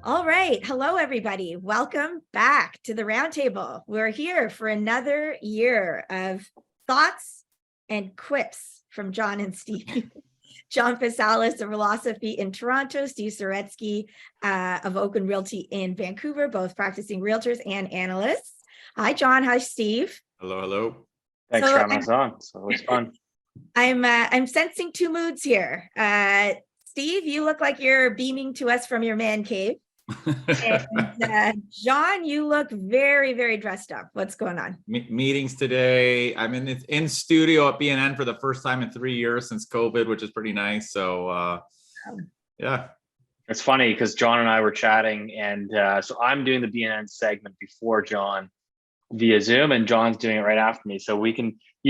All right. Hello, everybody. Welcome back to the Roundtable. We're here for another year of thoughts and quips from John and Steve. John Pasalis of Realosophy in Toronto, Steve Saretsky of Oakwin Realty in Vancouver, both practicing realtors and analysts. Hi, John. Hi, Steve. Hello, hello. Thanks for having us on. It's always fun. I'm sensing two moods here. Steve, you look like you're beaming to us from your man cave. And John, you look very, very dressed up. What's going on? Meetings today. I'm in studio at BNN for the first time in 3 years since COVID, which is pretty nice. So yeah. It's funny because John and I were chatting, and so I'm doing the BNN segment before John via Zoom, and John's doing it right after me. So you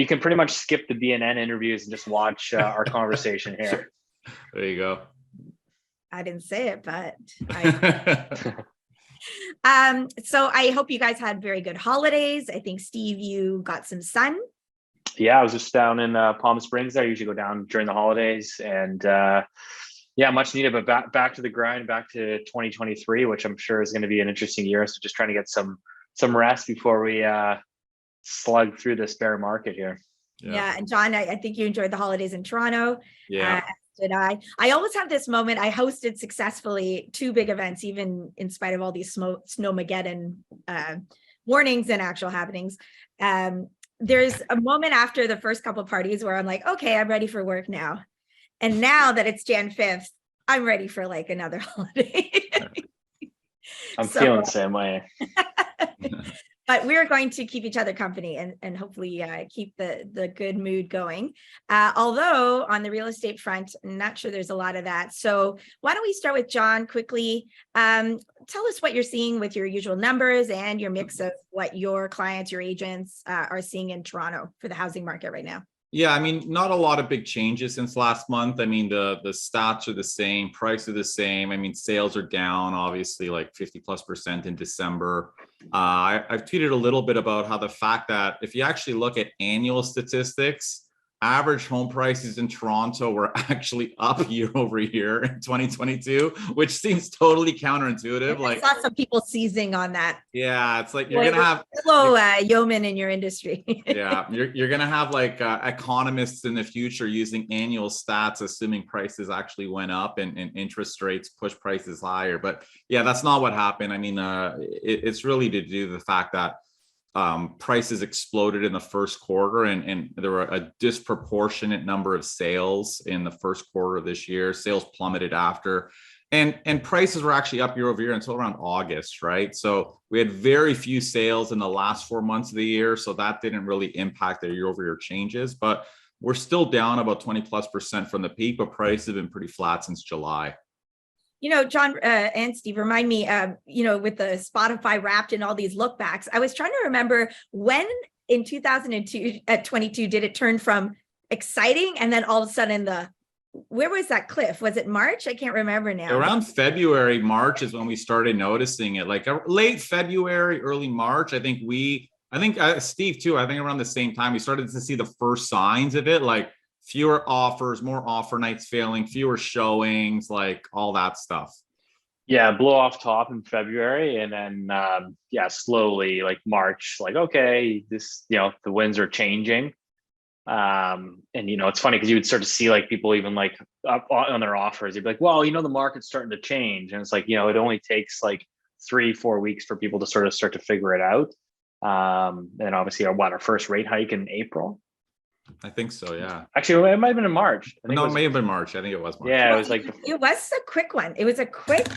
can pretty much skip the BNN interviews and just watch our conversation here. There you go. I didn't say it, but so I hope you guys had very good holidays. I think, Steve, you got some sun. Yeah, I was just down in Palm Springs. I usually go down during the holidays, and yeah, much needed, but back to the grind, back to 2023, which I'm sure is going to be an interesting year. So just trying to get some rest before we slug through this bear market here. Yeah, and John, I think you enjoyed the holidays in Toronto. Yeah. Did I always have this moment. I hosted successfully two big events, even in spite of all these snowmageddon warnings and actual happenings. There's a moment after the first couple of parties where I'm like, okay, I'm ready for work now. And now that it's Jan 5th, I'm ready for like another holiday. I'm feeling the same way. But we're going to keep each other company and hopefully keep the good mood going. Although on the real estate front, I'm not sure there's a lot of that. So why don't we start with John quickly? Tell us what you're seeing with your usual numbers and your mix of what your clients, your agents are seeing in Toronto for the housing market right now. Yeah, I mean, not a lot of big changes since last month. I mean, the stats are the same, price are the same. I mean, sales are down, obviously, like 50+% in December. I've tweeted a little bit about how the fact that if you actually look at annual statistics, average home prices in Toronto were actually up year over year in 2022, which seems totally counterintuitive. I saw some people seizing on that. Yeah, it's like you're gonna have yeoman in your industry. Yeah, you're gonna have like economists in the future using annual stats, assuming prices actually went up and interest rates push prices higher. But yeah, that's not what happened. I mean, it's really to do with the fact that prices exploded in the first quarter, and there were a disproportionate number of sales in the first quarter of this year. Sales plummeted after, and prices were actually up year over year until around August, right? So we had very few sales in the last 4 months of the year, so that didn't really impact the year over year changes. But we're still down about 20+% from the peak, but prices have been pretty flat since July. You know, John and Steve, remind me, with the Spotify Wrapped and all these look backs, I was trying to remember when in 2002 at 22 did it turn from exciting and then all of a sudden where was that cliff? Was it March? I can't remember now. Around February, March is when we started noticing it. Like late February, early March. I think Steve too. I think around the same time we started to see the first signs of it, like fewer offers, more offer nights failing, fewer showings, like all that stuff. Yeah, blow off top in February, and then slowly like March, like okay, this the winds are changing. And it's funny because you would start to see like people even like up on their offers. You'd be like, well, the market's starting to change, and it's like it only takes like 3-4 weeks for people to start to figure it out. And obviously our first rate hike in April. I think so, yeah. Actually, it might have been in March. It may have been March. I think it was March. Yeah, it was like it was a quick one. It was a quick.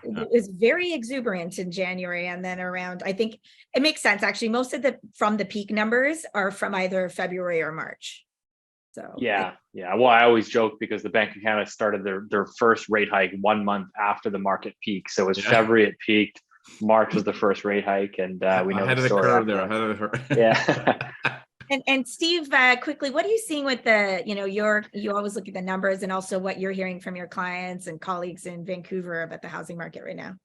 It was very exuberant in January, and then around. I think it makes sense actually. Most of from the peak numbers are from either February or March. So yeah. Well, I always joke because the Bank of Canada started their first rate hike 1 month after the market peaked. So it was February it peaked. March was the first rate hike, and we know ahead the of the story curve there. Ahead of the curve. Yeah. And Steve, quickly, what are you seeing with you always look at the numbers and also what you're hearing from your clients and colleagues in Vancouver about the housing market right now?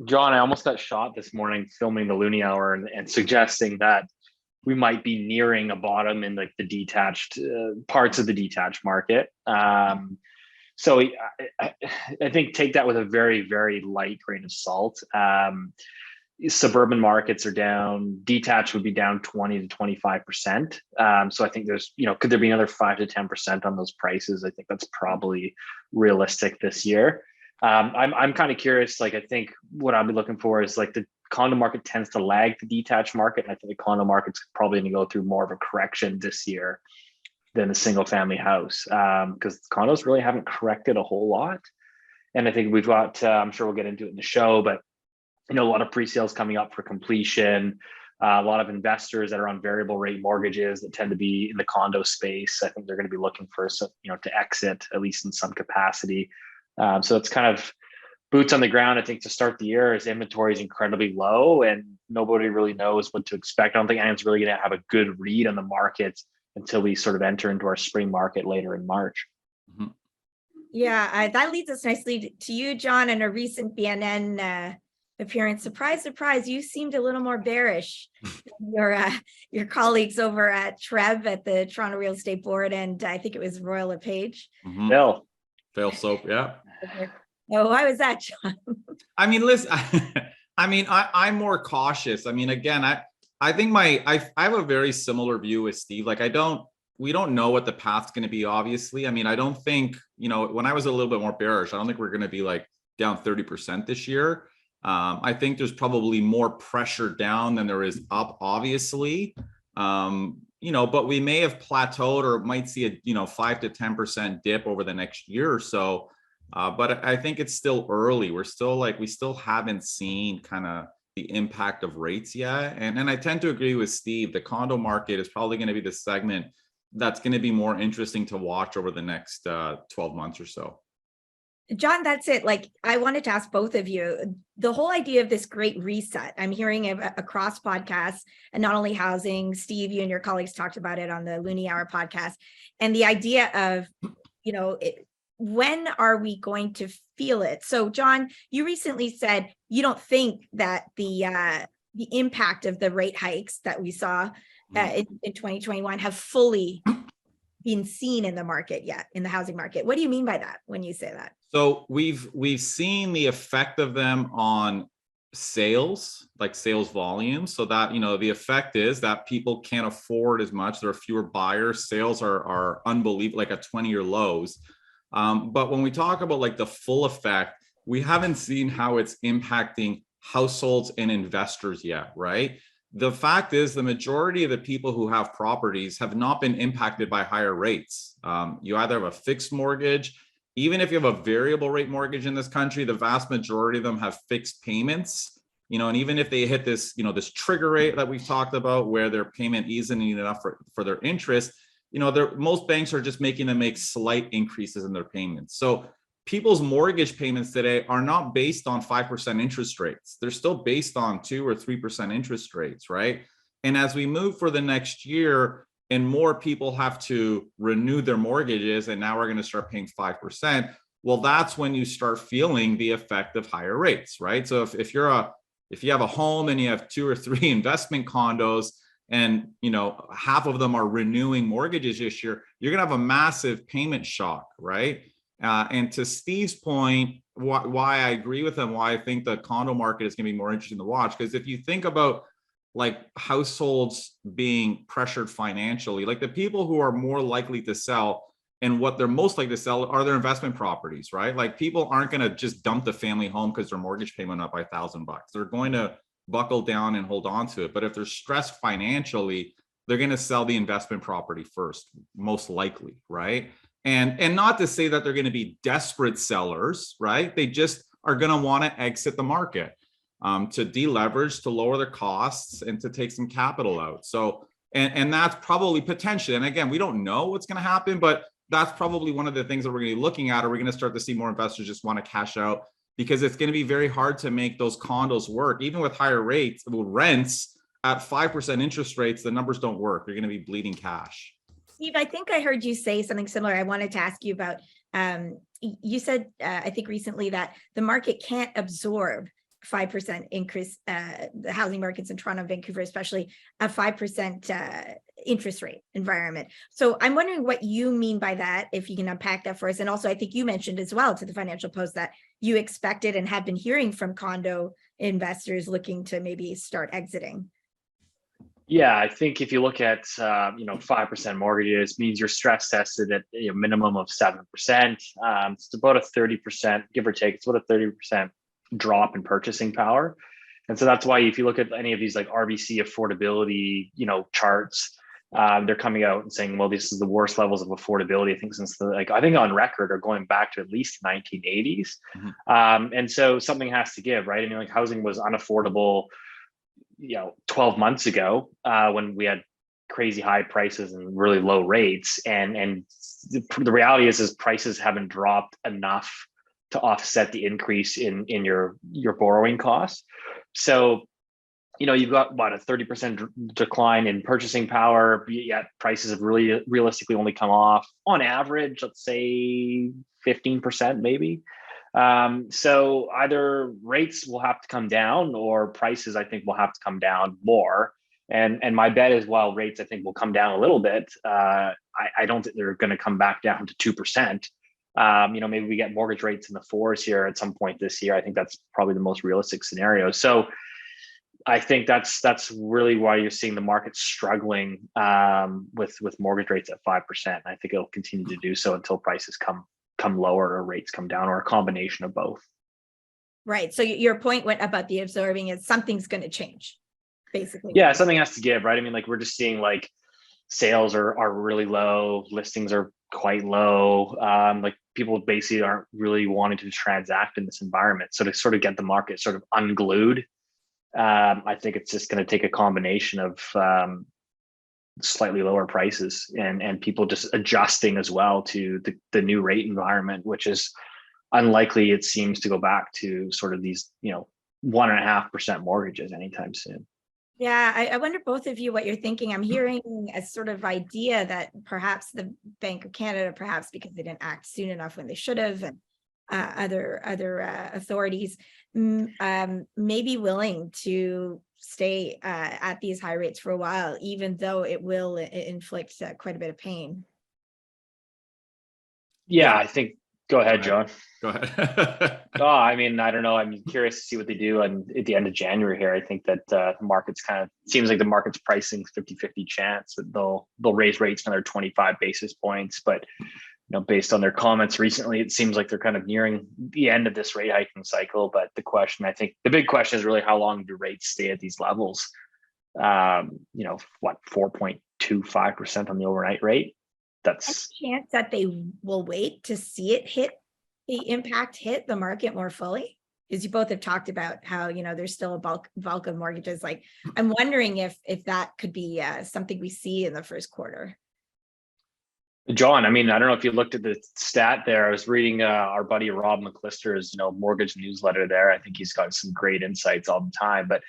John, I almost got shot this morning filming the Loonie Hour and suggesting that we might be nearing a bottom in like the detached parts of the detached market. So I think take that with a very, very light grain of salt. Suburban markets are down. Detached would be down 20 to 25%. So I think there's, could there be another 5 to 10% on those prices? I think that's probably realistic this year. I'm kind of curious. Like, I think what I'll be looking for is like the condo market tends to lag the detached market, and I think the condo market's probably going to go through more of a correction this year than the single family house, because condos really haven't corrected a whole lot. And I think we've got, I'm sure we'll get into it in the show, but a lot of pre-sales coming up for completion, a lot of investors that are on variable rate mortgages that tend to be in the condo space. I think they're going to be looking for some, to exit at least in some capacity. So it's kind of boots on the ground. I think to start the year, as inventory is incredibly low and nobody really knows what to expect. I don't think anyone's really going to have a good read on the market until we sort of enter into our spring market later in March. Mhm. Yeah, that leads us nicely to you, John, and a recent BNN appearance. Surprise, surprise, you seemed a little more bearish than your colleagues over at Trev at the Toronto Real Estate Board, and I think it was Royal LePage. Bill. Phil Soap, yeah. Oh, why was that, John? I mean, listen, I'm more cautious. I mean, again, I think I have a very similar view with Steve. Like, we don't know what the path's going to be, obviously. I mean, I don't think, when I was a little bit more bearish, I don't think we're going to be like down 30% this year. I think there's probably more pressure down than there is up, obviously. But we may have plateaued or might see a 5 to 10% dip over the next year or so. But I think it's still early. We still haven't seen kind of the impact of rates yet. And I tend to agree with Steve. The condo market is probably going to be the segment that's going to be more interesting to watch over the next 12 months or so. John, that's it. Like, I wanted to ask both of you, the whole idea of this great reset, I'm hearing across podcasts, and not only housing. Steve, you and your colleagues talked about it on the Loonie Hour podcast. And the idea of, when are we going to feel it? So, John, you recently said you don't think that the impact of the rate hikes that we saw in 2021 have fully been seen in the market yet, in the housing market. What do you mean by that when you say that? So we've seen the effect of them on sales, like sales volume. So that, the effect is that people can't afford as much. There are fewer buyers. Sales are unbelievable, like at 20-year lows. But when we talk about like the full effect, we haven't seen how it's impacting households and investors yet, right? The fact is, the majority of the people who have properties have not been impacted by higher rates. You either have a fixed mortgage. Even if you have a variable rate mortgage in this country, the vast majority of them have fixed payments, and even if they hit this, this trigger rate that we've talked about where their payment isn't enough for their interest, most banks are just making them make slight increases in their payments. So people's mortgage payments today are not based on 5% interest rates. They're still based on 2 or 3% interest rates, right? And as we move for the next year, and more people have to renew their mortgages, and now we're going to start paying 5%. Well, that's when you start feeling the effect of higher rates, right? So if you have a home and you have 2 or 3 investment condos, and half of them are renewing mortgages this year, you're going to have a massive payment shock, right? And to Steve's point, why I agree with him, why I think the condo market is going to be more interesting to watch, because if you think about like households being pressured financially, like the people who are more likely to sell and what they're most likely to sell are their investment properties, right? Like people aren't going to just dump the family home because their mortgage payment up by $1,000. They're going to buckle down and hold on to it. But if they're stressed financially, they're going to sell the investment property first, most likely, right? And not to say that they're going to be desperate sellers, right? They just are going to want to exit the market. To deleverage, to lower their costs, and to take some capital out. So, and that's probably potentially, and again, we don't know what's going to happen, but that's probably one of the things that we're going to be looking at. Are we going to start to see more investors just want to cash out? Because it's going to be very hard to make those condos work, even with higher rates, with rents at 5% interest rates, the numbers don't work. You're going to be bleeding cash. Steve, I think I heard you say something similar. I wanted to ask you about, you said, I think recently, that the market can't absorb 5% increase, the housing markets in Toronto, Vancouver, especially a 5% interest rate environment. So I'm wondering what you mean by that, if you can unpack that for us. And also, I think you mentioned as well to the Financial Post that you expected and have been hearing from condo investors looking to maybe start exiting. Yeah, I think if you look at 5% mortgages means you're stress tested at a minimum of 7%. It's about a 30%, give or take. It's about a 30% drop in purchasing power, and so that's why if you look at any of these like RBC affordability, charts, they're coming out and saying, well, this is the worst levels of affordability I think since I think on record are going back to at least 1980s. And so something has to give, right? I mean, like housing was unaffordable 12 months ago when we had crazy high prices and really low rates, and the reality is prices haven't dropped enough to offset the increase in your borrowing costs. So you've got about a 30% decline in purchasing power, yet prices have really realistically only come off on average, let's say 15% maybe. So either rates will have to come down or prices, I think, will have to come down more. And my bet is while rates, I think, will come down a little bit, I don't think they're going to come back down to 2%. Maybe we get mortgage rates in the 4s here at some point this year. I think that's probably the most realistic scenario. So I think that's really why you're seeing the market struggling with mortgage rates at 5%. I think it'll continue to do so until prices come lower or rates come down, or a combination of both. Right. So your point about the absorbing is something's going to change, basically. Yeah, something has to give, right? I mean, like we're just seeing like sales are really low, listings are quite low. Like people basically aren't really wanting to transact in this environment. So to sort of get the market sort of unglued, I think it's just going to take a combination of slightly lower prices and people just adjusting as well to the new rate environment, which is unlikely, it seems, to go back to sort of these 1.5% mortgages anytime soon. Yeah, I wonder, both of you, what you're thinking. I'm hearing a sort of idea that perhaps the Bank of Canada, perhaps because they didn't act soon enough when they should have, and other authorities may be willing to stay at these high rates for a while, even though it will inflict quite a bit of pain. Yeah, I think. Go ahead, John. Go ahead. I mean, I don't know. I'm curious to see what they do at the end of January here. I think that the market's seems like the market's pricing 50-50 chance that they'll raise rates another 25 basis points. But based on their comments recently, it seems like they're kind of nearing the end of this rate hiking cycle. But the big question is really, how long do rates stay at these levels? 4.25% on the overnight rate. That's a chance that they will wait to see it hit the market more fully, because you both have talked about how there's still a bulk of mortgages. Like, I'm wondering if that could be something we see in the first quarter. John, I mean, I don't know if you looked at the stat there. I was reading our buddy Rob McClister's mortgage newsletter there. I think he's got some great insights all the time. But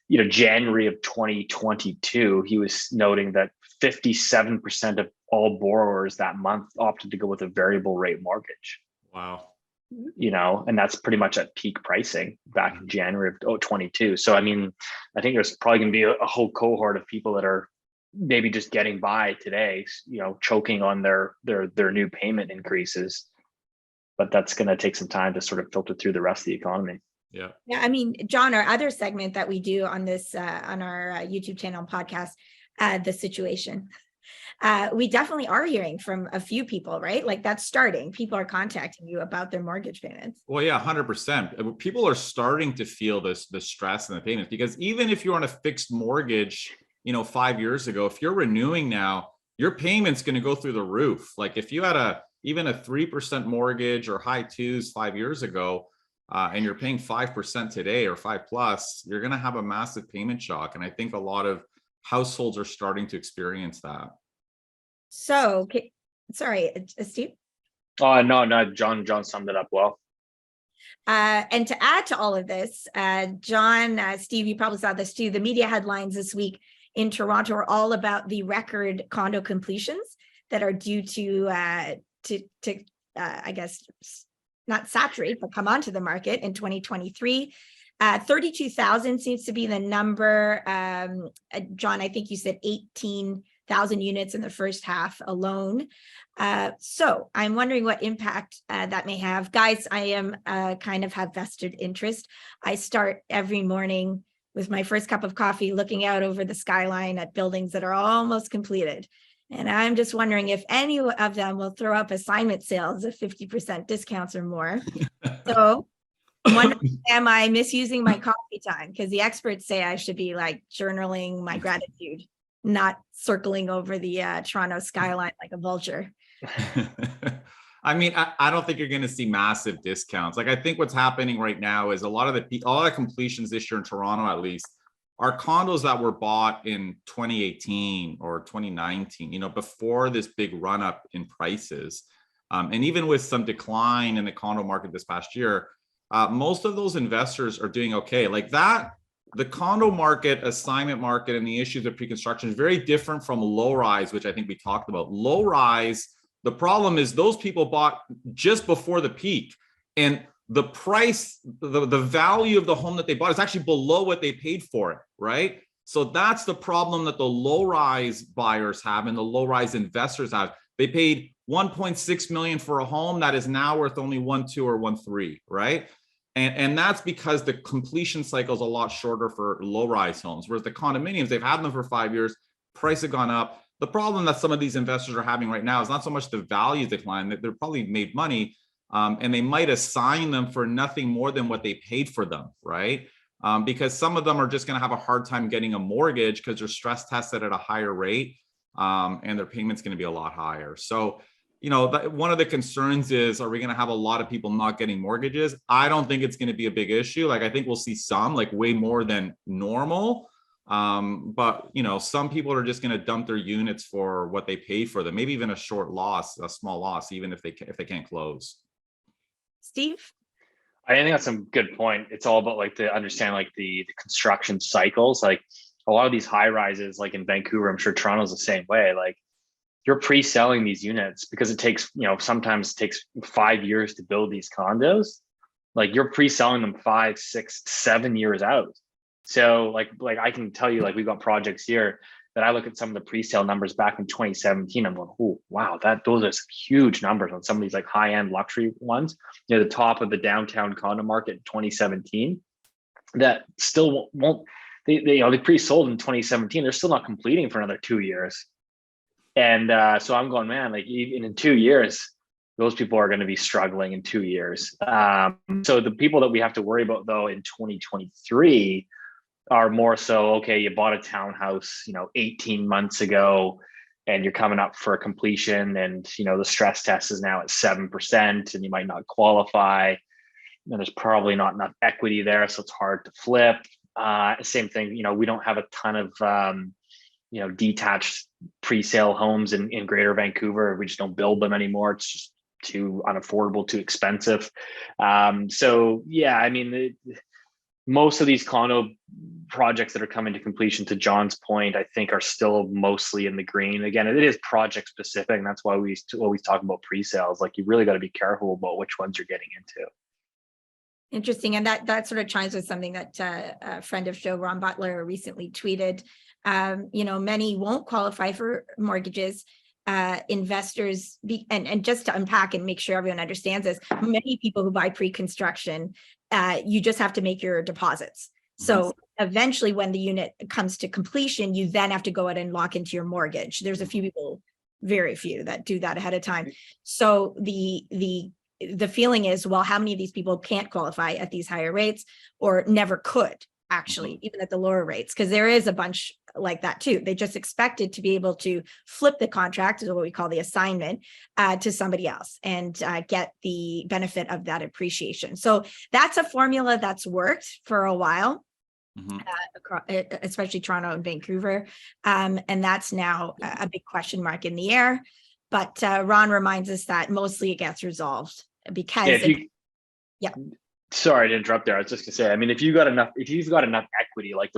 January of 2022, he was noting that 57% of all borrowers that month opted to go with a variable rate mortgage. Wow. And that's pretty much at peak pricing back in January of 2022. So, I mean, I think there's probably going to be a whole cohort of people that are maybe just getting by today, choking on their new payment increases. But that's going to take some time to sort of filter through the rest of the economy. Yeah. I mean, John, our other segment that we do on this on our YouTube channel and podcast, The Situation, we definitely are hearing from a few people, right? Like, that's starting. People are contacting you about their mortgage payments. Well, yeah, 100%. People are starting to feel the stress and the payments, because even if you're on a fixed mortgage, 5 years ago, if you're renewing now, your payment's going to go through the roof. Like, if you had even a 3% mortgage or high 2s 5 years ago, and you're paying 5% today or 5+, you're going to have a massive payment shock. And I think a lot of households are starting to experience that. So, sorry, Steve? Oh, no, John summed it up well. And to add to all of this, John, Steve, you probably saw this too. The media headlines this week in Toronto are all about the record condo completions that are due to I guess, not saturate, but come onto the market in 2023. 32,000 seems to be the number. John, I think you said 18,000 1,000 units in the first half alone. So I'm wondering what impact that may have. Guys, I am kind of have vested interest. I start every morning with my first cup of coffee looking out over the skyline at buildings that are almost completed. And I'm just wondering if any of them will throw up assignment sales of 50% discounts or more. So I'm wondering, am I misusing my coffee time? Because the experts say I should be like journaling my gratitude, not circling over the Toronto skyline like a vulture. I mean, I don't think you're going to see massive discounts. Like, I think what's happening right now is a lot of the completions this year in Toronto, at least, are condos that were bought in 2018 or 2019, before this big run up in prices. And even with some decline in the condo market this past year, most of those investors are doing okay. Like that, the condo market, assignment market, and the issues of pre-construction is very different from low rise, which I think we talked about. Low rise, the problem is those people bought just before the peak, and the price, the value of the home that they bought is actually below what they paid for it, right? So that's the problem that the low rise buyers have and the low rise investors have. They paid 1.6 million for a home that is now worth only 1.2 or 1.3, right? And that's because the completion cycle is a lot shorter for low rise homes, whereas the condominiums, they've had them for 5 years, price have gone up. The problem that some of these investors are having right now is not so much the value decline, that they're probably made money, and they might assign them for nothing more than what they paid for them, right? Because some of them are just going to have a hard time getting a mortgage because they're stress tested at a higher rate, and their payment's going to be a lot higher. So, one of the concerns is, are we going to have a lot of people not getting mortgages? I don't think it's going to be a big issue. Like, I think we'll see some, like way more than normal. But some people are just going to dump their units for what they paid for them, maybe even a small loss, even if they can't close. Steve? I think that's some good point. It's all about like to understand like the construction cycles. Like a lot of these high rises, like in Vancouver, I'm sure Toronto's the same way. Like you're pre-selling these units because it takes, sometimes it takes 5 years to build these condos. Like you're pre-selling them 5, 6, 7 years out. So like I can tell you, like we've got projects here that I look at some of the pre-sale numbers back in 2017. I'm going, oh wow, those are some huge numbers on some of these like high-end luxury ones. The top of the downtown condo market in 2017 that still won't. They pre-sold in 2017. They're still not completing for another 2 years. And so I'm going, man, like even in 2 years, those people are going to be struggling in 2 years. So the people that we have to worry about though in 2023 are more so, okay, you bought a townhouse, 18 months ago, and you're coming up for a completion, and the stress test is now at 7%, and you might not qualify. And there's probably not enough equity there, so it's hard to flip. Same thing, we don't have a ton of detached pre-sale homes in Greater Vancouver. We just don't build them anymore. It's just too unaffordable, too expensive. So yeah, I mean, most of these condo projects that are coming to completion, to John's point, I think are still mostly in the green. Again, it is project specific, and that's why we always talk about pre-sales. Like you really got to be careful about which ones you're getting into. Interesting. And that sort of chimes with something that a friend of show, Ron Butler, recently tweeted. Many won't qualify for mortgages. Investors and just to unpack and make sure everyone understands this, many people who buy pre-construction, you just have to make your deposits. So eventually when the unit comes to completion, you then have to go out and lock into your mortgage. There's a few people, very few, that do that ahead of time. So the feeling is, well, how many of these people can't qualify at these higher rates or never could actually, even at the lower rates? Because there is a bunch like that too. They just expected to be able to flip the contract, is what we call the assignment, to somebody else and get the benefit of that appreciation. So that's a formula that's worked for a while, especially Toronto and Vancouver. And that's now a big question mark in the air. But Ron reminds us that mostly it gets resolved because sorry to interrupt there. I was just gonna say, I mean, if you've got enough equity, like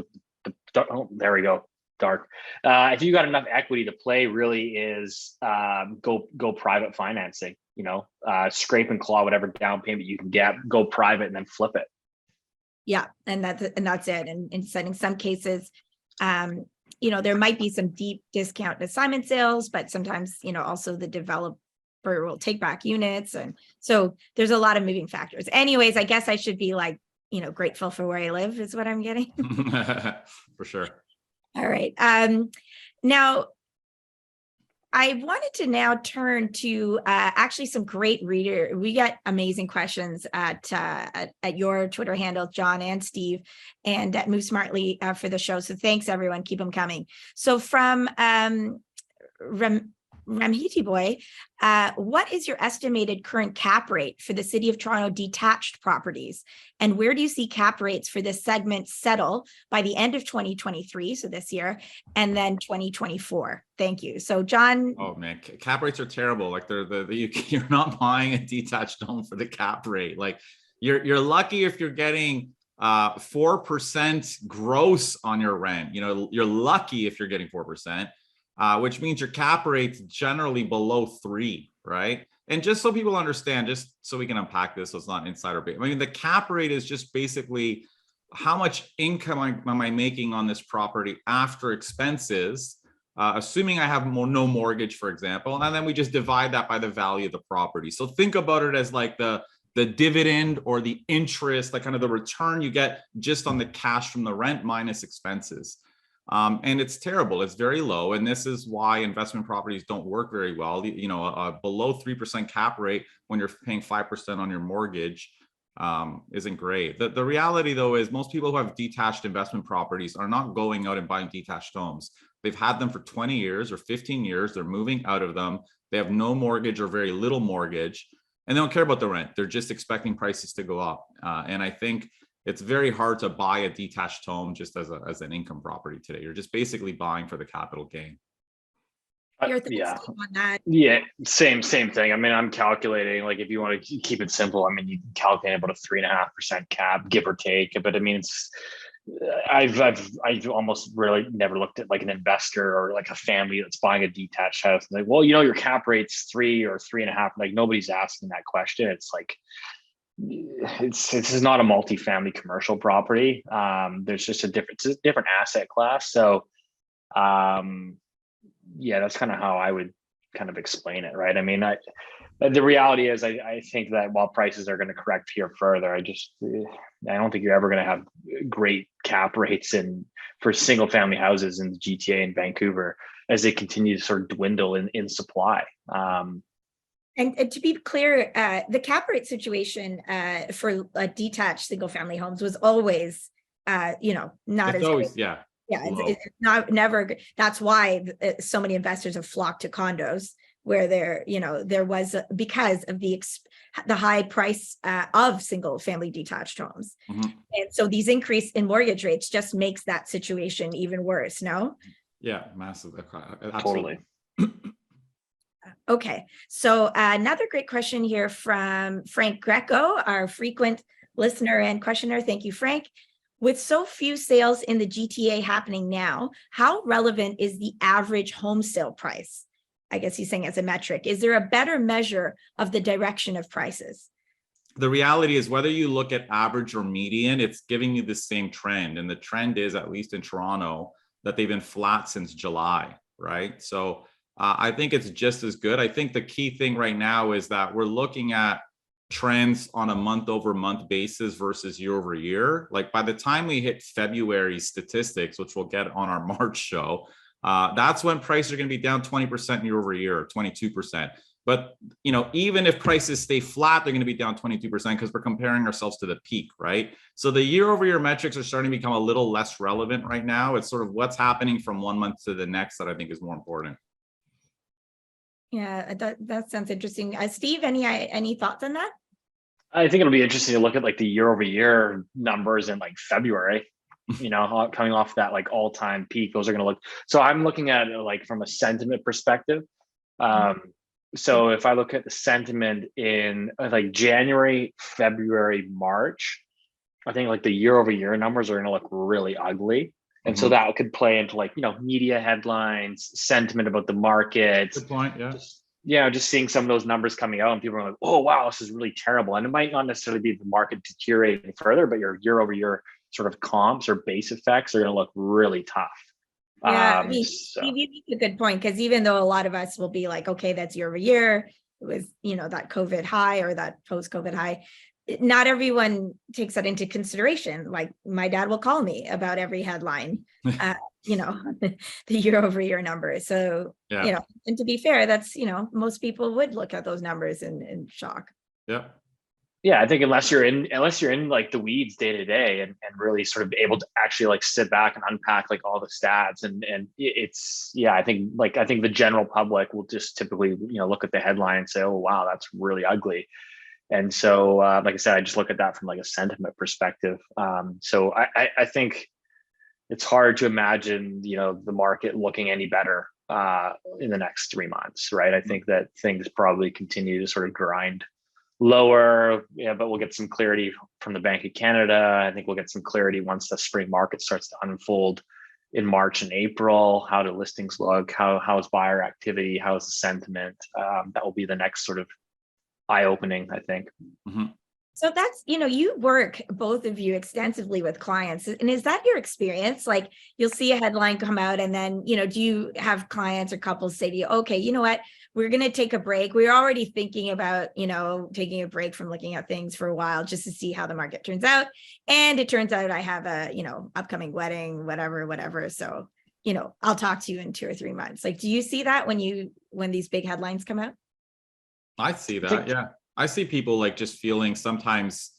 there we go, dark. If you got enough equity, the play really is go private financing. Scrape and claw whatever down payment you can get, go private, and then flip it. Yeah, and that's it. And in some cases, there might be some deep discount assignment sales, but sometimes, also the developer will take back units. And so there's a lot of moving factors. Anyways, I guess I should be like, grateful for where I live is what I'm getting. For sure. All right. Now, I wanted to now turn to actually some great reader. We got amazing questions at your Twitter handle, John and Steve, and at Move Smartly for the show. So thanks, everyone. Keep them coming. So from Ramhiti Boy, what is your estimated current cap rate for the City of Toronto detached properties? And where do you see cap rates for this segment settle by the end of 2023, so this year, and then 2024? Thank you. So John. Oh man, cap rates are terrible. Like you're not buying a detached home for the cap rate. Like you're lucky if you're getting 4% gross on your rent. You're lucky if you're getting 4%. Which means your cap rate's generally below 3, right? And just so people understand, just so we can unpack this, so it's not insider bait. I mean, the cap rate is just basically how much income am I making on this property after expenses, assuming I have no mortgage, for example, and then we just divide that by the value of the property. So think about it as like the dividend or the interest, like kind of the return you get just on the cash from the rent minus expenses. And it's terrible. It's very low. And this is why investment properties don't work very well. Below 3% cap rate when you're paying 5% on your mortgage isn't great. The reality, though, is most people who have detached investment properties are not going out and buying detached homes. They've had them for 20 years or 15 years. They're moving out of them. They have no mortgage or very little mortgage, and they don't care about the rent. They're just expecting prices to go up. And I think it's very hard to buy a detached home just as an income property today. You're just basically buying for the capital gain. Your thoughts on that? Yeah, same thing. I mean, I'm calculating, like, if you want to keep it simple, I mean, you can calculate about a 3.5% cap, give or take. But I mean, I've almost really never looked at like an investor or like a family that's buying a detached house. Like, well, your cap rate's 3 or 3.5. Like, nobody's asking that question. It's like, this is not a multifamily commercial property. There's just a different asset class. So that's kind of how I would kind of explain it, right? I mean, the reality is I think that while prices are going to correct here further, I don't think you're ever going to have great cap rates for single family houses in the GTA and Vancouver as they continue to sort of dwindle in supply. And to be clear, the cap rate situation for detached single family homes was always, not it's as always, good. It's not never. That's why so many investors have flocked to condos where there was because of the high price of single family detached homes. Mm-hmm. And so these increase in mortgage rates just makes that situation even worse. No? Yeah, massive. Totally. Okay, so another great question here from Frank Greco, our frequent listener and questioner. Thank you, Frank. With so few sales in the GTA happening now, how relevant is the average home sale price? I guess he's saying as a metric. Is there a better measure of the direction of prices? The reality is whether you look at average or median, it's giving you the same trend. And the trend is, at least in Toronto, that they've been flat since July, right? So I think it's just as good. I think the key thing right now is that we're looking at trends on a month over month basis versus year over year. Like by the time we hit February statistics, which we'll get on our March show, that's when prices are going to be down 20% year over year, 22%. But even if prices stay flat, they're going to be down 22% because we're comparing ourselves to the peak, right? So the year over year metrics are starting to become a little less relevant right now. It's sort of what's happening from one month to the next that I think is more important. Yeah, that sounds interesting. Steve, any thoughts on that? I think it'll be interesting to look at like the year over year numbers in like February, coming off that like all time peak. Those are going to look. So I'm looking at it like from a sentiment perspective. So if I look at the sentiment in like January, February, March, I think like the year over year numbers are going to look really ugly. And so that could play into like, media headlines, sentiment about the market. Good point. Yeah. Just seeing some of those numbers coming out and people are like, oh, wow, this is really terrible. And it might not necessarily be the market deteriorating further, but your year over year sort of comps or base effects are going to look really tough. Yeah, I mean, So Steve, you make a good point, because even though a lot of us will be like, okay, that's year over year, it was, that COVID high or that post-COVID high, not everyone takes that into consideration. Like my dad will call me about every headline, the year over year numbers. So, Yeah. and to be fair, that's, most people would look at those numbers in shock. Yeah. yeah, I think unless you're in like the weeds day to day and really sort of able to actually like sit back and unpack like all the stats and it's yeah, I think the general public will just typically look at the headline and say, oh wow, that's really ugly. And so like I said, I just look at that from like a sentiment perspective. So I think it's hard to imagine the market looking any better in the next 3 months, right? I think that things probably continue to sort of grind lower, yeah, but we'll get some clarity from the Bank of Canada. I think we'll get some clarity once the spring market starts to unfold in March and April. How do listings look? How is buyer activity? How is the sentiment? That will be the next sort of eye-opening, I think. Mm-hmm. So that's, you work, both of you, extensively with clients. And is that your experience? Like you'll see a headline come out and then, do you have clients or couples say to you, okay, you know what, we're going to take a break. We're already thinking about, taking a break from looking at things for a while just to see how the market turns out. And it turns out I have a, upcoming wedding, whatever. So, I'll talk to you in 2 or 3 months. Like, do you see that when these big headlines come out? I see that. Yeah. I see people like just feeling sometimes,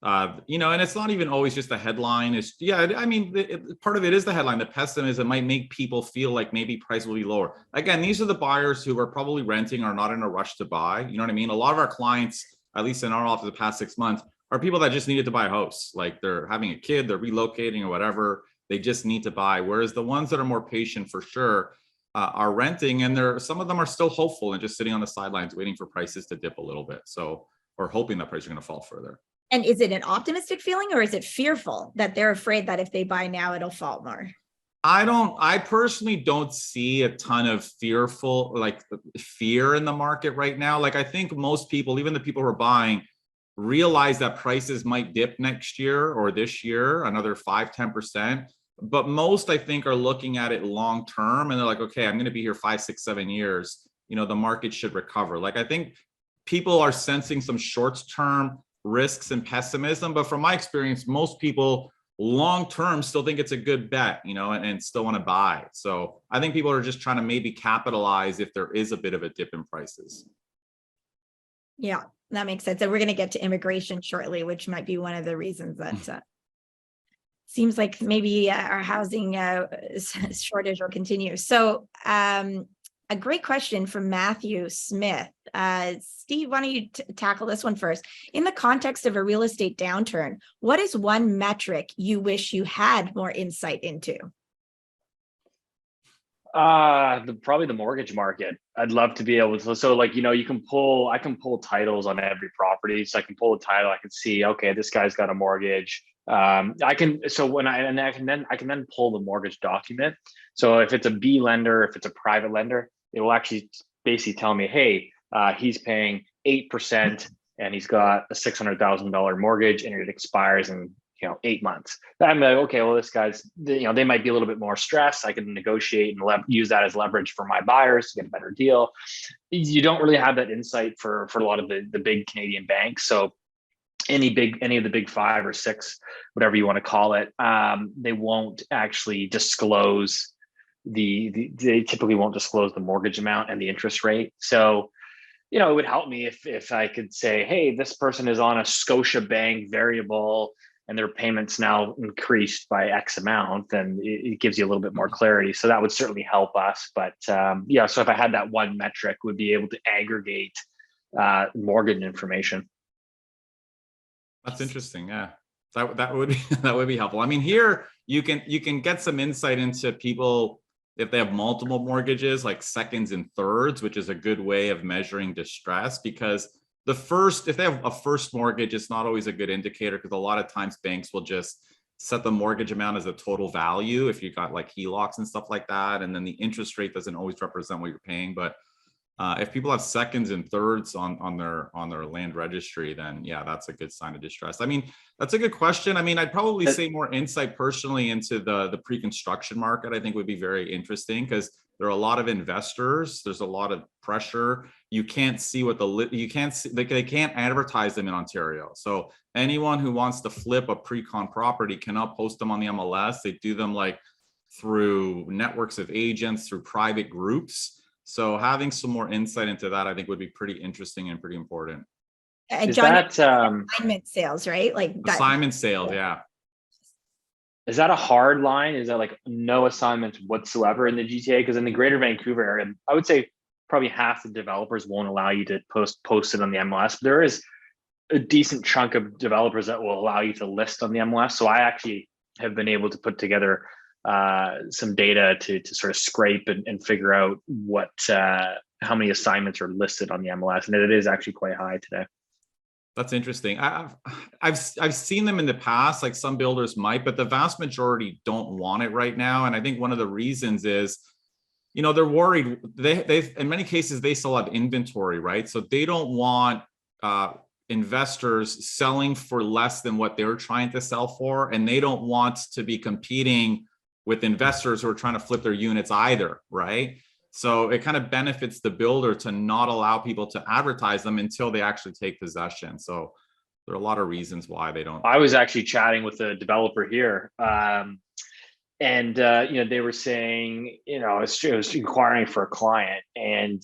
and it's not even always just the headline. I mean, part of it is the headline. The pessimism might make people feel like maybe price will be lower. Again, these are the buyers who are probably renting, are not in a rush to buy. You know what I mean? A lot of our clients, at least in our office the past 6 months, are people that just needed to buy a house. Like they're having a kid, they're relocating or whatever. They just need to buy. Whereas the ones that are more patient for sure, are renting, and some of them are still hopeful and just sitting on the sidelines waiting for prices to dip a little bit. So, or hoping that prices are going to fall further. And is it an optimistic feeling, or is it fearful that they're afraid that if they buy now, it'll fall more? I personally don't see a ton of fear in the market right now. Like I think most people, even the people who are buying, realize that prices might dip next year or this year, another 5-10%. But most, I think, are looking at it long term and they're like, okay, I'm going to be here 5, 6, 7 years. The market should recover. Like I think people are sensing some short-term risks and pessimism, but from my experience, most people long term still think it's a good bet, and still want to buy. So I think people are just trying to maybe capitalize if there is a bit of a dip in prices. Yeah, that makes sense. And we're going to get to immigration shortly, which might be one of the reasons that seems like maybe our housing shortage will continue. So a great question from Matthew Smith. Steve, why don't you tackle this one first? In the context of a real estate downturn, what is one metric you wish you had more insight into? Probably the mortgage market. I'd love to be able to, so like, I can pull titles on every property. So I can pull a title, I can see, okay, this guy's got a mortgage. I can then pull the mortgage document. So if it's a B lender, if it's a private lender, it will actually basically tell me, hey, he's paying 8% and he's got a $600,000 mortgage and it expires in 8 months. I'm like, okay, well, this guy's, they might be a little bit more stressed. I can negotiate and use that as leverage for my buyers to get a better deal. You don't really have that insight for a lot of the big Canadian banks. So any of the big 5 or 6, whatever you want to call it, they won't actually disclose they typically won't disclose the mortgage amount and the interest rate. So, it would help me if I could say, hey, this person is on a Scotiabank variable and their payments now increased by X amount, then it gives you a little bit more clarity. So that would certainly help us. But so if I had that one metric, would be able to aggregate mortgage information. That's interesting. Yeah, that would be that would be helpful. I mean, here you can get some insight into people if they have multiple mortgages, like seconds and thirds, which is a good way of measuring distress, because if they have a first mortgage, it's not always a good indicator, because a lot of times banks will just set the mortgage amount as a total value if you got like HELOCs and stuff like that, and then the interest rate doesn't always represent what you're paying. But If people have seconds and thirds on their land registry, then yeah, that's a good sign of distress. I mean, that's a good question. I mean, I'd probably say more insight personally into the pre-construction market, I think would be very interesting, because there are a lot of investors. There's a lot of pressure. You can't see what you can't see, like they can't advertise them in Ontario. So anyone who wants to flip a pre-con property cannot post them on the MLS. They do them like through networks of agents, through private groups. So having some more insight into that, I think, would be pretty interesting and pretty important. Is John, that assignment sales, right? Like assignment sales, yeah. Is that a hard line? Is that like no assignments whatsoever in the GTA? Because in the greater Vancouver area, I would say probably half the developers won't allow you to post it on the MLS. But there is a decent chunk of developers that will allow you to list on the MLS. So I actually have been able to put together some data to sort of scrape and figure out what how many assignments are listed on the MLS, and it is actually quite high today. That's interesting. I've seen them in the past, like some builders might, but the vast majority don't want it right now. And I think one of the reasons is, you know, they're worried. They in many cases they still have inventory, right? So they don't want investors selling for less than what they're trying to sell for, and they don't want to be competing with investors who are trying to flip their units either, right? So it kind of benefits the builder to not allow people to advertise them until they actually take possession. So there are a lot of reasons why they don't. I was actually chatting with a developer here, and you know, they were saying, you know, it was inquiring for a client, and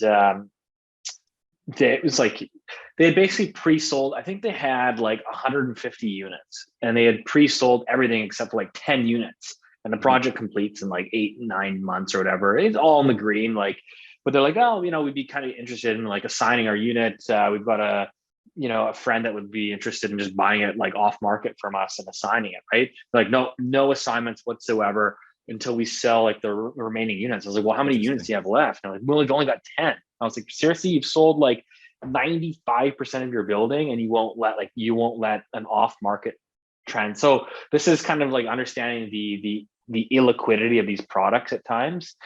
it was like they had basically pre-sold. I think they had like 150 units, and they had pre-sold everything except for like 10 units. And the project completes in like 8-9 months or whatever. It's all in the green, like, but they're like, oh, you know, we'd be kind of interested in like assigning our unit. We've got a friend that would be interested in just buying it like off market from us and assigning it, right? Like no assignments whatsoever until we sell like the remaining units. I was like, well, how many units do you have left? And I'm like, well, we've only got 10. I was like, seriously, you've sold like 95% of your building, and you won't let an off market trend. So this is kind of like understanding the illiquidity of these products at times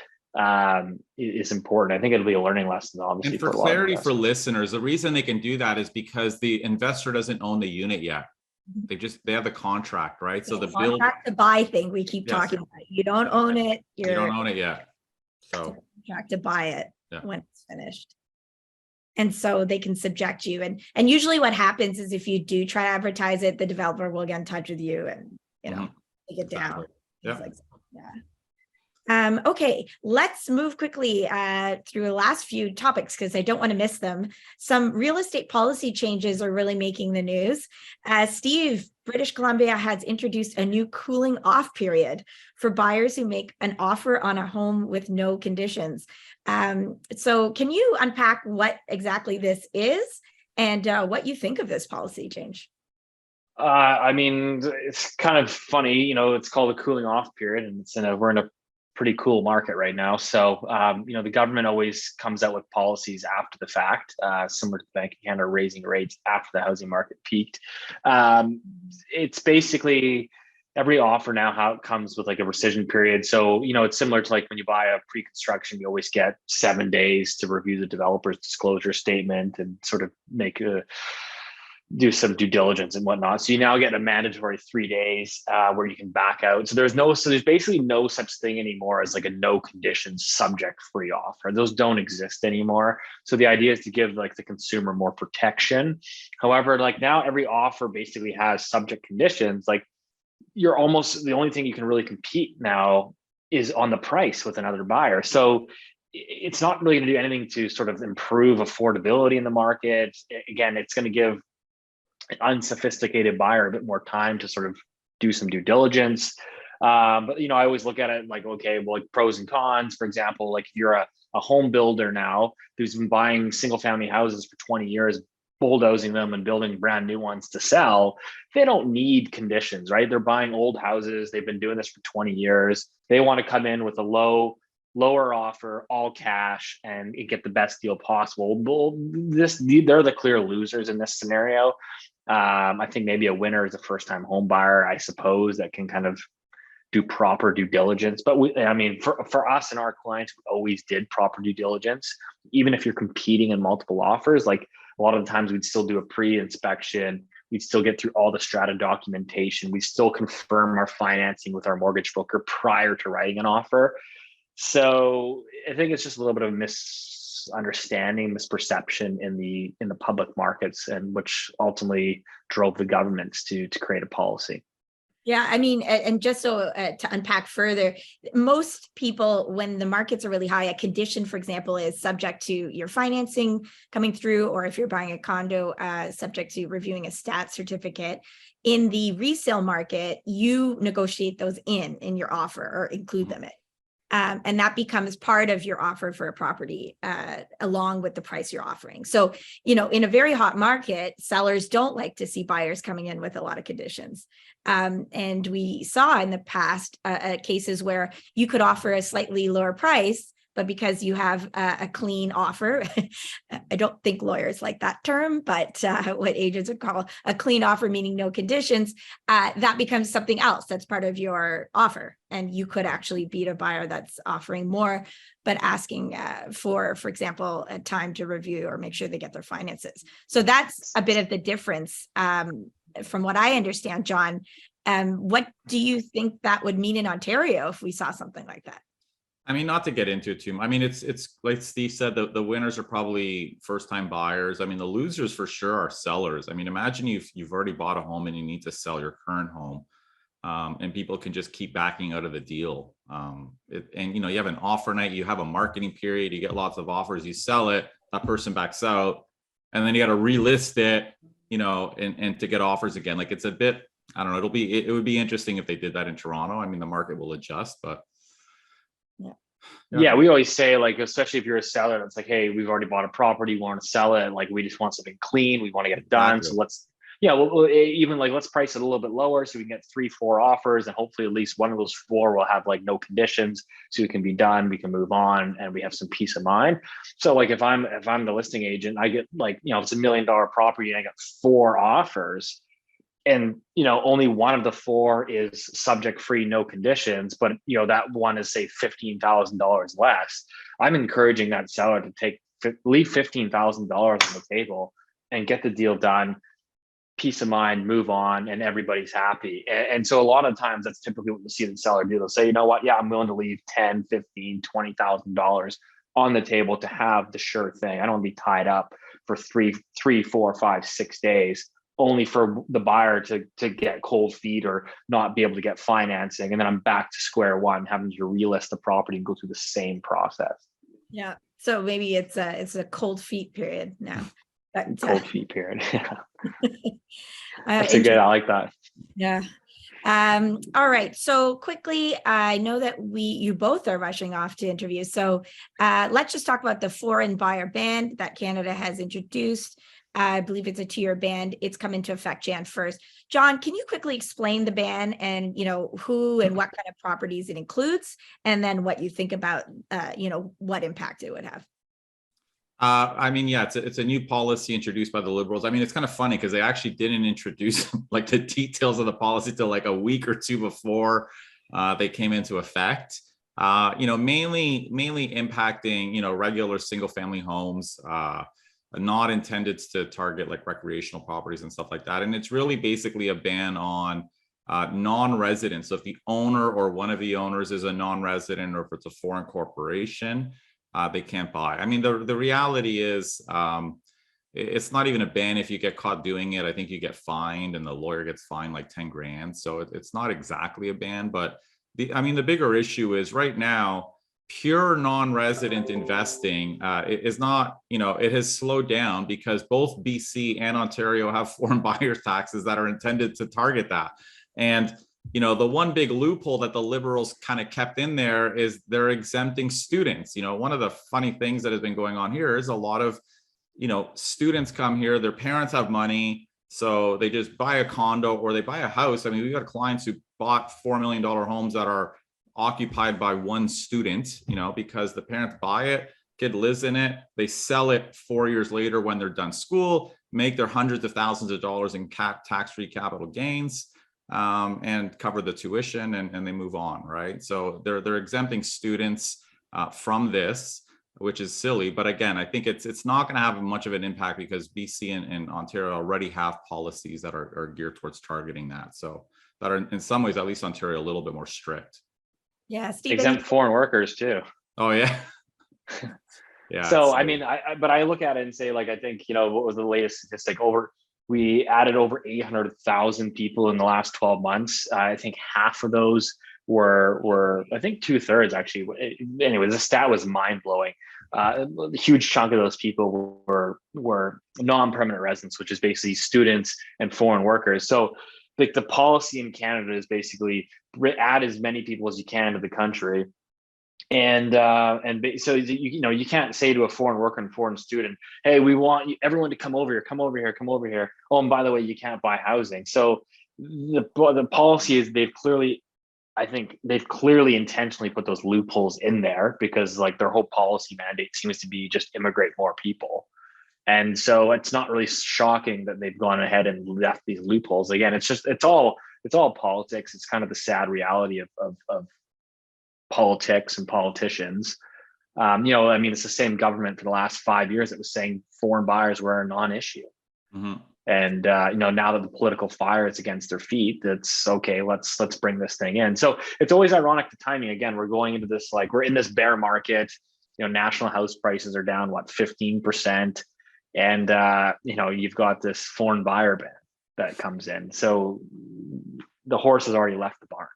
is important. I think it'll be a learning lesson, obviously. And for clarity for listeners, the reason they can do that is because the investor doesn't own the unit yet. They have the contract, right? So the contract to buy thing we keep talking about. You don't own it. You don't own it yet. So contract to buy it when it's finished. And so they can subject you. And usually what happens is if you do try to advertise it, the developer will get in touch with you and, you know, take it down. Yeah. Like, okay, let's move quickly through the last few topics because I don't want to miss them. Some real estate policy changes are really making the news. Steve, British Columbia has introduced a new cooling off period for buyers who make an offer on a home with no conditions. So can you unpack what exactly this is and what you think of this policy change? I mean, it's kind of funny, you know, it's called a cooling off period, and we're in a pretty cool market right now. So, you know, the government always comes out with policies after the fact, similar to the Bank of Canada raising rates after the housing market peaked. It's basically every offer now how it comes with like a rescission period. So, you know, it's similar to like when you buy a pre-construction, you always get 7 days to review the developer's disclosure statement and sort of do some due diligence and whatnot. So you now get a mandatory 3 days where you can back out. So there's basically no such thing anymore as like a no conditions subject free offer. Those don't exist anymore. So the idea is to give like the consumer more protection. However, like now every offer basically has subject conditions. Like you're almost, the only thing you can really compete now is on the price with another buyer. So it's not really going to do anything to sort of improve affordability in the market. Again, it's going to give an unsophisticated buyer a bit more time to sort of do some due diligence. But, you know, I always look at it like, okay, well, like pros and cons, for example, like if you're a home builder now who's been buying single family houses for 20 years, bulldozing them and building brand new ones to sell, they don't need conditions, right? They're buying old houses. They've been doing this for 20 years. They want to come in with a lower offer, all cash, and get the best deal possible. They're the clear losers in this scenario. I think maybe a winner is a first-time home buyer, I suppose, that can kind of do proper due diligence. But I mean, for us and our clients, we always did proper due diligence. Even if you're competing in multiple offers, like a lot of the times we'd still do a pre-inspection. We'd still get through all the strata documentation. We still confirm our financing with our mortgage broker prior to writing an offer. So I think it's just a little bit of misunderstanding, misperception in the public markets, and which ultimately drove the governments to create a policy. Yeah, I mean, and just so to unpack further, most people, when the markets are really high, a condition, for example, is subject to your financing coming through, or if you're buying a condo, subject to reviewing a stat certificate. In the resale market, you negotiate those in your offer or include them in. And that becomes part of your offer for a property, along with the price you're offering. So, in a very hot market, sellers don't like to see buyers coming in with a lot of conditions. And we saw in the past cases where you could offer a slightly lower price, but because you have a clean offer, I don't think lawyers like that term, but what agents would call a clean offer, meaning no conditions, that becomes something else that's part of your offer. And you could actually beat a buyer that's offering more, but asking for example, a time to review or make sure they get their finances. So that's a bit of the difference from what I understand, John. What do you think that would mean in Ontario if we saw something like that? I mean, not to get into it too much. I mean, it's like Steve said, the winners are probably first-time buyers. I mean, the losers for sure are sellers. I mean, imagine you've already bought a home and you need to sell your current home, and people can just keep backing out of the deal. And you have an offer night, you have a marketing period, you get lots of offers, you sell it, that person backs out, and then you got to relist it, and to get offers again. Like, it's a bit, I don't know. It would be interesting if they did that in Toronto. I mean, the market will adjust, but. Yeah, we always say, like, especially if you're a seller, it's like, hey, we've already bought a property, we want to sell it. Like, we just want something clean. We want to get it done. Exactly. So let's price it a little bit lower so we can get 3-4 offers, and hopefully at least one of those 4 will have like no conditions, so we can be done, we can move on, and we have some peace of mind. So like if I'm the listing agent, I get like, it's $1 million property and I got 4 offers. And only one of the 4 is subject free, no conditions, but that one is say $15,000 less. I'm encouraging that seller to leave $15,000 on the table and get the deal done, peace of mind, move on, and everybody's happy. And so a lot of times that's typically what you see the seller do. They'll say, you know what, yeah, I'm willing to leave $10,000, $15,000, $20,000 on the table to have the sure thing. I don't want to be tied up for 3, 4, 5, 6 days, only for the buyer to get cold feet or not be able to get financing. And then I'm back to square one, having to relist the property and go through the same process. Yeah. So maybe it's a cold feet period now. But, cold feet period. That's good. I like that. Yeah. All right. So quickly, I know that you both are rushing off to interviews. So let's just talk about the foreign buyer ban that Canada has introduced. I believe it's a 2-year ban. It's come into effect Jan 1st. John, can you quickly explain the ban and, who and what kind of properties it includes, and then what you think about, what impact it would have? I mean, yeah, it's a new policy introduced by the Liberals. I mean, it's kind of funny because they actually didn't introduce like the details of the policy till like a week or 2 before they came into effect. Mainly impacting, regular single family homes, not intended to target like recreational properties and stuff like that. And it's really basically a ban on non-residents. So if the owner or one of the owners is a non-resident, or if it's a foreign corporation, they can't buy. I mean, the reality is it's not even a ban. If you get caught doing it, I think you get fined, and the lawyer gets fined like 10 grand. So it's not exactly a ban, but the bigger issue is right now, pure non-resident investing is not, it has slowed down because both BC and Ontario have foreign buyers taxes that are intended to target that. And the one big loophole that the Liberals kind of kept in there is they're exempting students. One of the funny things that has been going on here is a lot of, students come here, their parents have money, so they just buy a condo or they buy a house. I mean, we've got clients who bought $4 million homes that are occupied by one student, because the parents buy it, kid lives in it, they sell it 4 years later when they're done school, make their hundreds of thousands of dollars in tax-free capital gains. and cover the tuition, and they move on, right? So they're exempting students from this, which is silly. But again, I think it's not going to have much of an impact because BC and Ontario already have policies that are geared towards targeting that. So that are in some ways, at least Ontario, a little bit more strict. Yeah, Steve. Exempt foreign workers too. Oh yeah. Yeah. So I mean, but I look at it and say, like, I think, what was the latest statistic? We added over 800,000 people in the last 12 months. I think half of those were I think 2/3 actually. Anyway, the stat was mind blowing. A huge chunk of those people were non-permanent residents, which is basically students and foreign workers. So like the policy in Canada is basically add as many people as you can to the country. And so you can't say to a foreign worker and foreign student, hey, we want everyone to come over here, come over here, come over here. Oh, and by the way, you can't buy housing. So the policy is I think they've clearly intentionally put those loopholes in there because like their whole policy mandate seems to be just immigrate more people. And so it's not really shocking that they've gone ahead and left these loopholes. Again, it's all politics. It's kind of the sad reality of politics and politicians. I mean, it's the same government for the last 5 years that was saying foreign buyers were a non-issue. Mm-hmm. And now that the political fire is against their feet, that's okay. Let's bring this thing in. So it's always ironic, the timing. Again, we're going into this, like, we're in this bear market. National house prices are down 15%, and you've got this foreign buyer ban that comes in. So the horse has already left the barn.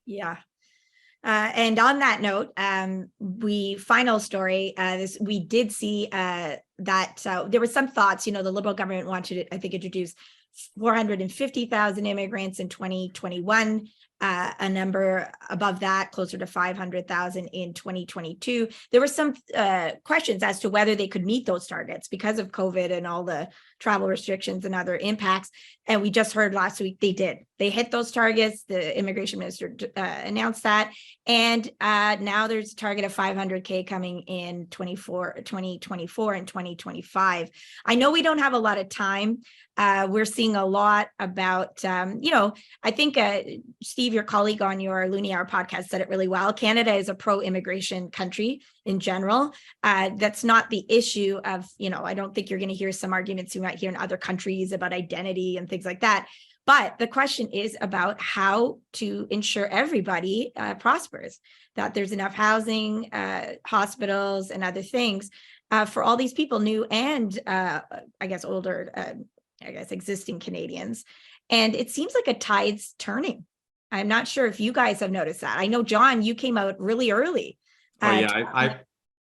Yeah. And on that note, final story, we did see that there were some thoughts, the Liberal government wanted to, I think, introduce 450,000 immigrants in 2021, a number above that, closer to 500,000 in 2022. There were some questions as to whether they could meet those targets because of COVID and all the travel restrictions and other impacts. And we just heard last week they did. They hit those targets. The immigration minister announced that. And now there's a target of 500K coming in 2024 and 2025. I know we don't have a lot of time. We're seeing a lot about, I think, Steve, your colleague on your Loonie Hour podcast said it really well. Canada is a pro-immigration country in general. That's not the issue of, I don't think you're going to hear some arguments you might hear in other countries about identity and things like that. But the question is about how to ensure everybody prospers, that there's enough housing, hospitals, and other things for all these people, new and older, existing Canadians. And it seems like a tide's turning. I'm not sure if you guys have noticed that. I know, John, you came out really early. Oh, yeah,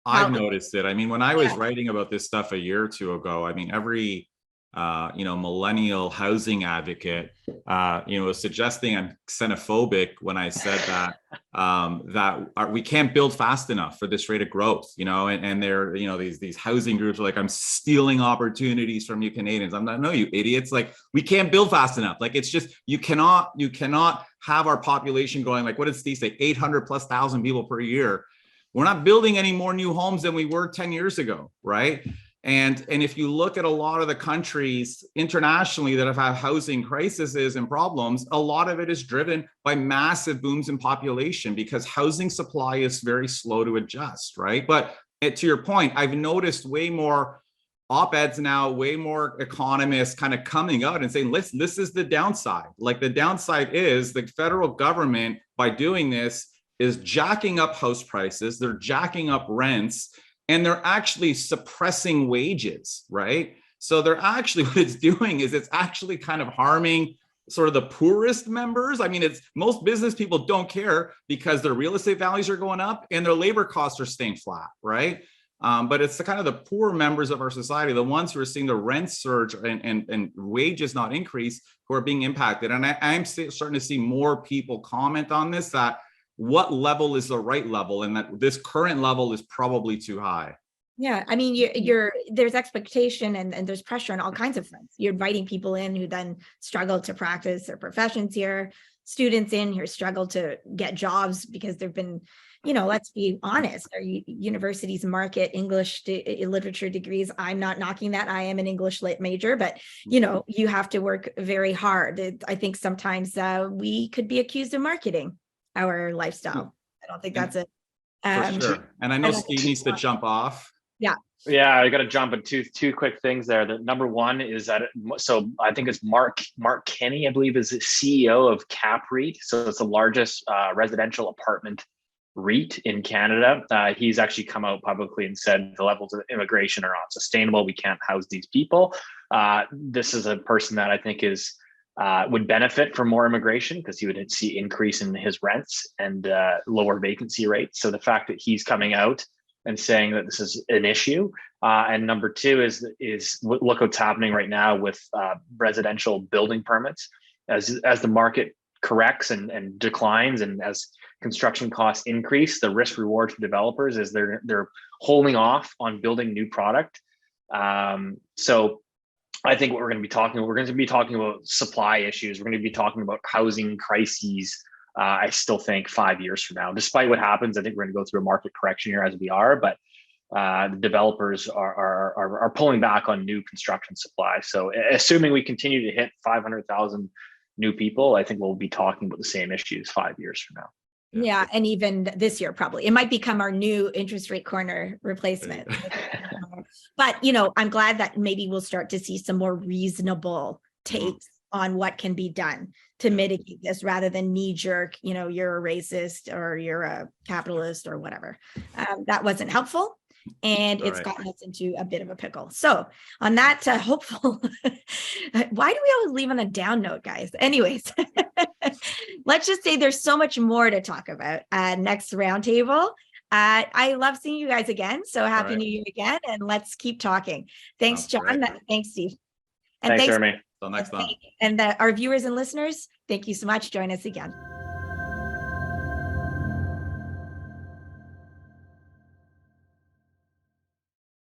I've noticed it. I mean, when I was writing about this stuff a year or two ago, I mean, every millennial housing advocate, was suggesting I'm xenophobic when I said that we can't build fast enough for this rate of growth, and they're, these housing groups are like, I'm stealing opportunities from you Canadians. I'm not, no, you idiots. Like, we can't build fast enough. Like, it's just, you cannot have our population going, like, what did Steve say? 800,000+ people per year. We're not building any more new homes than we were 10 years ago, right? And if you look at a lot of the countries internationally that have had housing crises and problems, a lot of it is driven by massive booms in population because housing supply is very slow to adjust, right? But to your point, I've noticed way more op-eds now, way more economists kind of coming out and saying, this is the downside. Like, the downside is the federal government, by doing this, is jacking up house prices, they're jacking up rents, and they're actually suppressing wages, right? So they're actually, what it's doing is it's actually kind of harming sort of the poorest members. I mean, most business people don't care because their real estate values are going up and their labor costs are staying flat, right? But it's the kind of the poor members of our society, the ones who are seeing the rent surge and wages not increase, who are being impacted. And I'm starting to see more people comment on this, that what level is the right level, and that this current level is probably too high. Yeah, I mean, there's expectation and there's pressure on all kinds of fronts. You're inviting people in who then struggle to practice their professions here, students in who struggle to get jobs because there've been, let's be honest, our universities market English literature degrees. I'm not knocking that. I am an English lit major, but you have to work very hard. I think sometimes we could be accused of marketing our lifestyle. I don't think that's it. For sure. And I know Steve needs to jump off. Yeah. Yeah, I got to jump at two quick things there. The number one is that, so I think it's Mark Kenny, I believe, is the CEO of Cap REIT. So it's the largest residential apartment REIT in Canada. He's actually come out publicly and said the levels of immigration are not sustainable. We can't house these people. This is a person that I think is would benefit from more immigration because he would see increase in his rents and lower vacancy rates. So the fact that he's coming out and saying that this is an issue. And number two is look what's happening right now with residential building permits. As the market corrects and declines, and as construction costs increase, the risk reward for developers is they're holding off on building new product. So I think what we're going to be talking about supply issues. We're going to be talking about housing crises. I still think 5 years from now, despite what happens, I think we're going to go through a market correction here as we are, but the developers are pulling back on new construction supply. So assuming we continue to hit 500,000 new people, I think we'll be talking about the same issues 5 years from now. Yeah, and even this year, probably. It might become our new interest rate corner replacement. But, I'm glad that maybe we'll start to see some more reasonable takes on what can be done to mitigate this, rather than knee jerk, you're a racist or you're a capitalist or whatever. That wasn't helpful. And it's gotten us into a bit of a pickle. So on that hopeful, why do we always leave on a down note, guys? Anyways, let's just say there's so much more to talk about next roundtable. I love seeing you guys again. So happy New Year again. And let's keep talking. Thanks, John. Thanks, Steve. And thanks, Urmi. Till next time. And our viewers and listeners, thank you so much. Join us again.